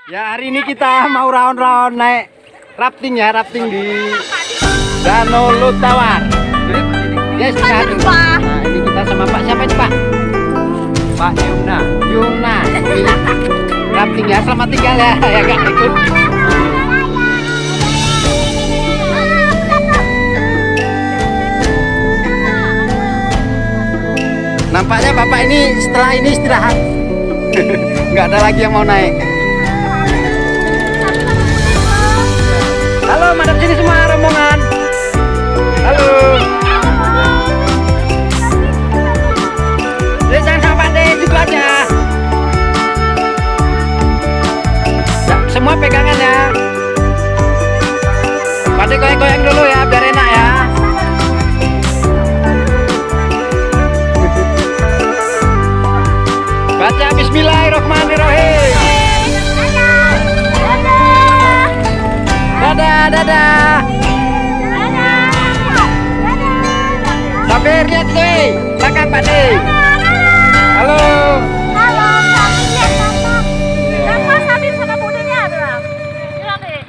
Ya, hari ini kita mau round-round naik rafting ya, rafting di Danau Lutawar. Ya, istirahat dulu. Nah, ini kita sama Pak siapa itu Pak? Pak Yumna. Yumna. Rafting ya, selamat tinggal ya, ya gak ikut. Nampaknya Bapak ini setelah ini istirahat. Nggak ada lagi yang mau naik. Halo, madep sini semua rombongan. Halo. Ya, jangan sama Pak De, gitu aja. Ya, semua pegangan ya. Pak De goyang-goyang dulu ya, biar enak ya. Baca Bismillahirrahmanirrahim. Dadah, dadah. Sabar lihat deh, belakang Pak De. Halo. Halo, lihat Bapak Sabir sama budenya bilang. Bilang deh.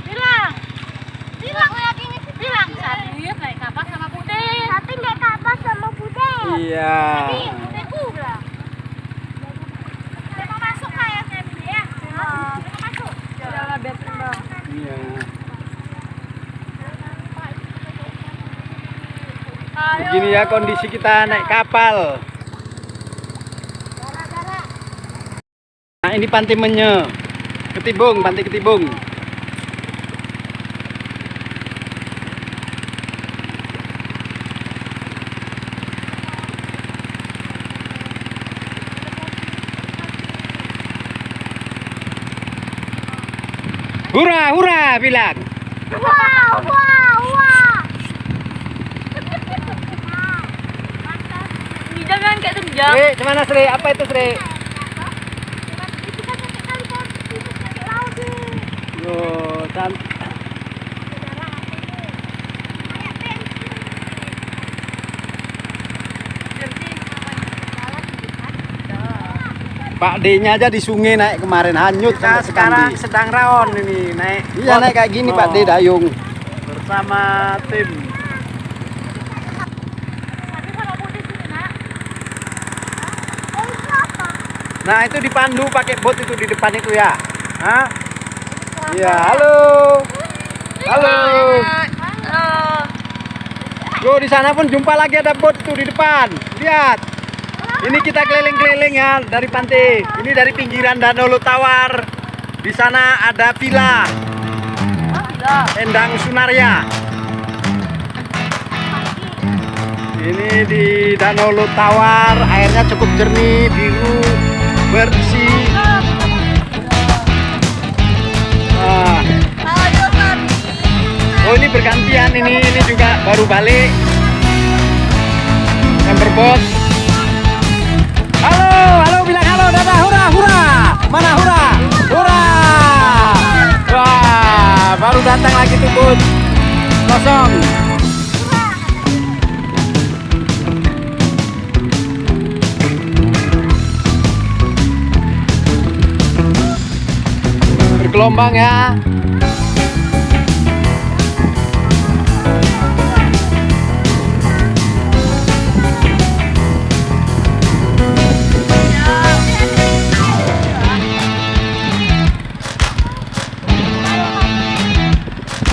Bilang. Bilang bilang Sabir naik kapal sama bude. Tapi naik kapal sama bude. Iya. Budeku bilang. Mau masuk kayaknya ya. Mau masuk. Jangan biar terbang. Iya. Begini ya kondisi kita naik kapal. Nah, ini Pantai Menye, Ketibung, Pantai Ketibung. Hurra, hurra, bilang. Wow, wow, wow. Jangan kayak terjang. Sri, gimana Sri? Apa itu Sri? Yo, Pak D-nya aja di sungai naik kemarin hanyut. Kita sekarang sedang raon ini naik. Iya naik kayak gini Pak D dayung bersama tim. Nah itu dipandu pakai bot itu di depan itu ya. Hah? Iya, halo. Halo. Yo, di sana pun jumpa lagi ada bot tuh di depan. Lihat. Ini kita keliling-keliling ya dari pantai. Ini dari pinggiran Danau Lutawar. Di sana ada villa Endang Sunaria. Ini di Danau Lutawar, airnya cukup jernih, biru, bersih. Nah. Oh ini bergantian, ini juga baru balik yang berbot. Halo, halo, bilang halo, dadah, hurra, hurra. Mana hurra? Hurra. Wah, baru datang lagi tuh bot kosong. Bergelombang ya.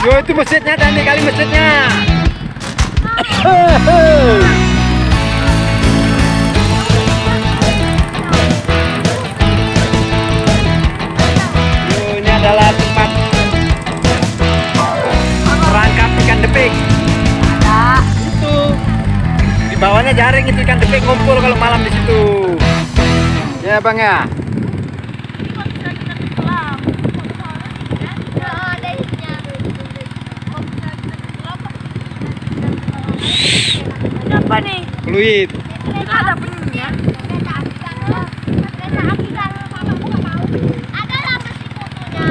Yo, itu masjidnya, dan kali masjidnya. Yo, ini adalah tempat merangkap ikan depik. Ada. Itu di bawahnya jaring itu ikan depik ngumpul kalau malam di situ. Ya bang ya. Apa nih? Fluid. Ada bunyinya. Ada lah masih fotonya.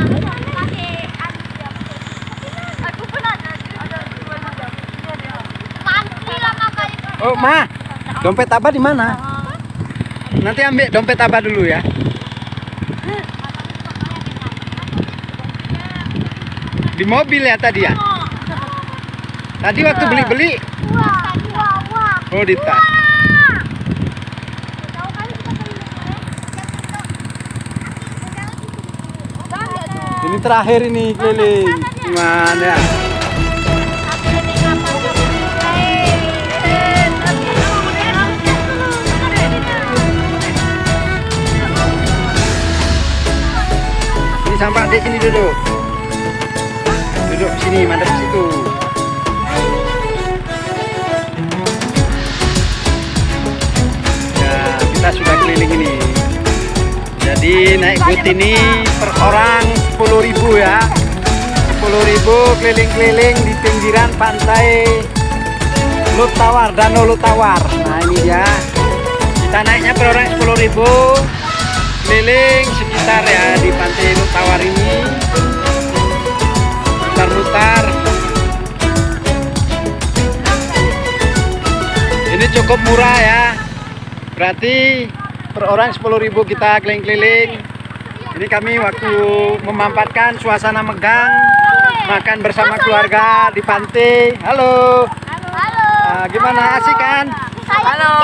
Aku pun ada dua juga. Panti lah kakak. Oh Ma, dompet Abah di mana? Nanti ambil dompet Abah dulu ya. Di mobil ya tadi ya? Tadi waktu beli-beli? Oh, di tas. Ini terakhir ini keliling. Gimana ya? Ini sampai di sini duduk. Duduk sini, madep situ. Ya, kita sudah keliling ini. Jadi naik boot ini per orang 10.000 ya. 10.000 keliling-keliling di pinggiran pantai Lutawar, Danau Lutawar. Nah ini dia. Kita naiknya per orang 10.000 keliling sekitar ya di pantai Lutawar ini. Mutar-mutar. Ini cukup murah ya. Berarti per orang 10.000 kita keliling-keliling. Ini kami waktu memanfaatkan suasana megang, makan bersama keluarga di pantai. Halo. Halo. Nah, gimana, asik kan? Halo.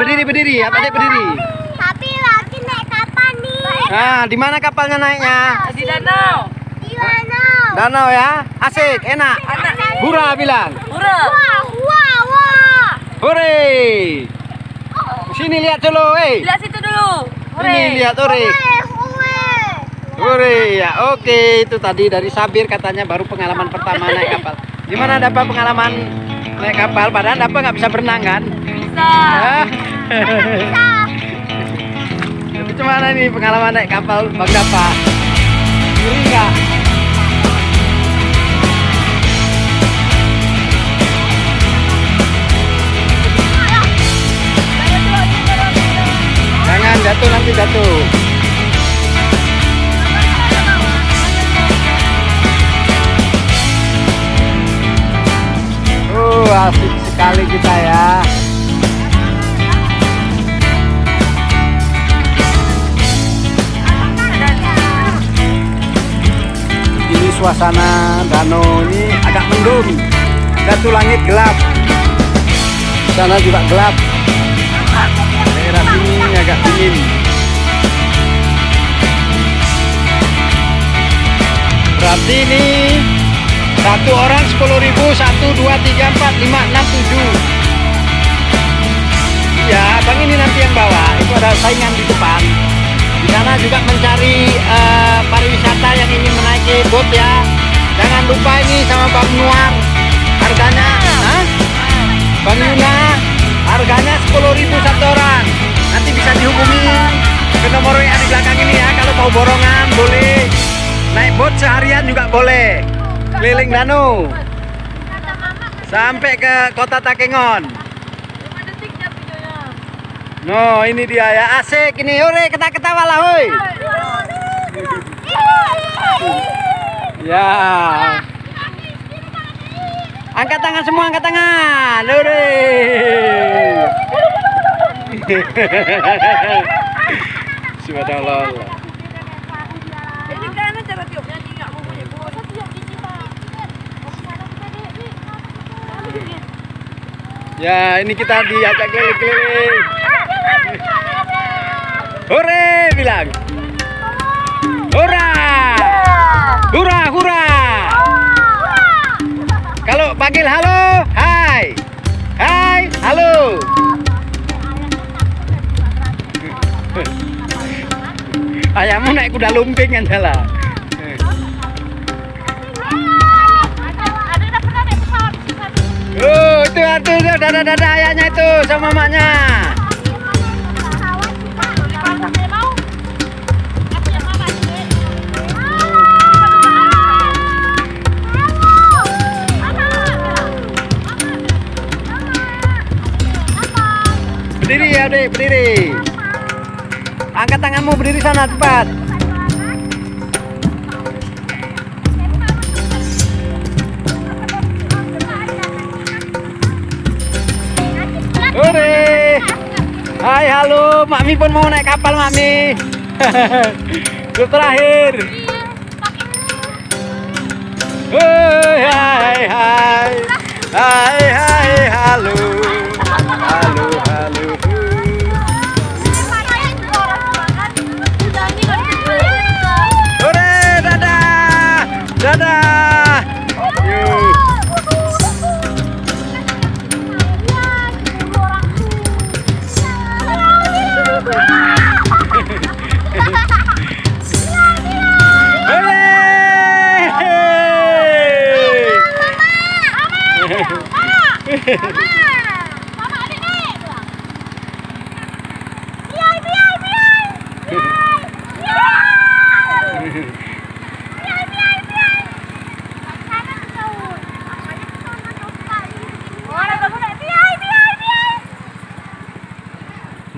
Berdiri, adik berdiri. Tapi lagi naik kapal nih. Nah, di mana kapalnya naiknya? Di danau. Di danau. Danau ya, asik, enak. Hura bilang. Hura. Wah, wah. Hore. Sini lihat dulu, Lihat situ dulu. Ini lihat hore. Hore ya, oke. Itu tadi dari Sabir katanya baru pengalaman pertama naik kapal. Gimana dapat pengalaman naik kapal? Padahal dapat nggak bisa berenang kan? Bisa. Tapi gimana nih pengalaman naik kapal Bang Dapa? Ngeri nggak? Jangan jatuh, nanti jatuh. Asik sekali kita ya. Ini suasana danau ini agak mendung. Datu langit gelap. Sana juga gelap. Daerah sini agak dingin. Berarti ini satu orang 10.000, 1, 2, 3, 4, 5, 6, 7. Ya, abang ini nanti yang bawa. Itu ada saingan di depan. Di sana juga mencari pariwisata yang ingin menaiki boat ya. Jangan lupa ini sama Bang Nuar. Harganya, Bang Yuna, harganya 10.000 satu orang. Nanti bisa dihubungi ke nomor yang di belakang ini ya. Kalau mau borongan boleh. Naik boat seharian juga boleh. Keliling danau sampai ke kota Takengon. No, ini dia ya, asik ini. Hore, ketawa lah, hoi. Ya. Angkat tangan semua, angkat tangan. Hore. Subhanallah. Ini kan cara tiupnya nggak mau punya bos. Ya, ini kita diajak keliling-keliling. Hore, bilang. Hura. Hura, hura. Kalau panggil halo, hai. Hai, halo. Ayammu naik kuda lumping kan salah. Oh, itu dada ayahnya itu sama mamanya. Berdiri ya, Dek, berdiri. Angkat tanganmu, berdiri sana cepat. Hore. Hai, halo, Mami pun mau naik kapal, Mami. Itu terakhir. Hai hai hai. Hai hai halo. Halo halo. Hore, dadah. Dadah. Yuk.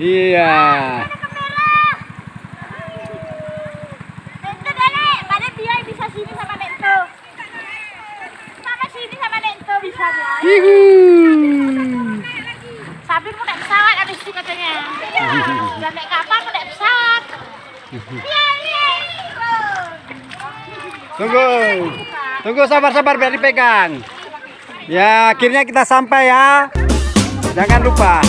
Iya. Nento Dek, pada dia bisa sini sama Nento. Sama sini sama Nento bisa dia. Hihu. Sabir mau naik pesawat habis itu katanya. Dan naik kapal mau naik pesawat. Iya, iya. Tunggu. Tunggu sabar-sabar biar dipegang. Ya, akhirnya kita sampai ya. Jangan lupa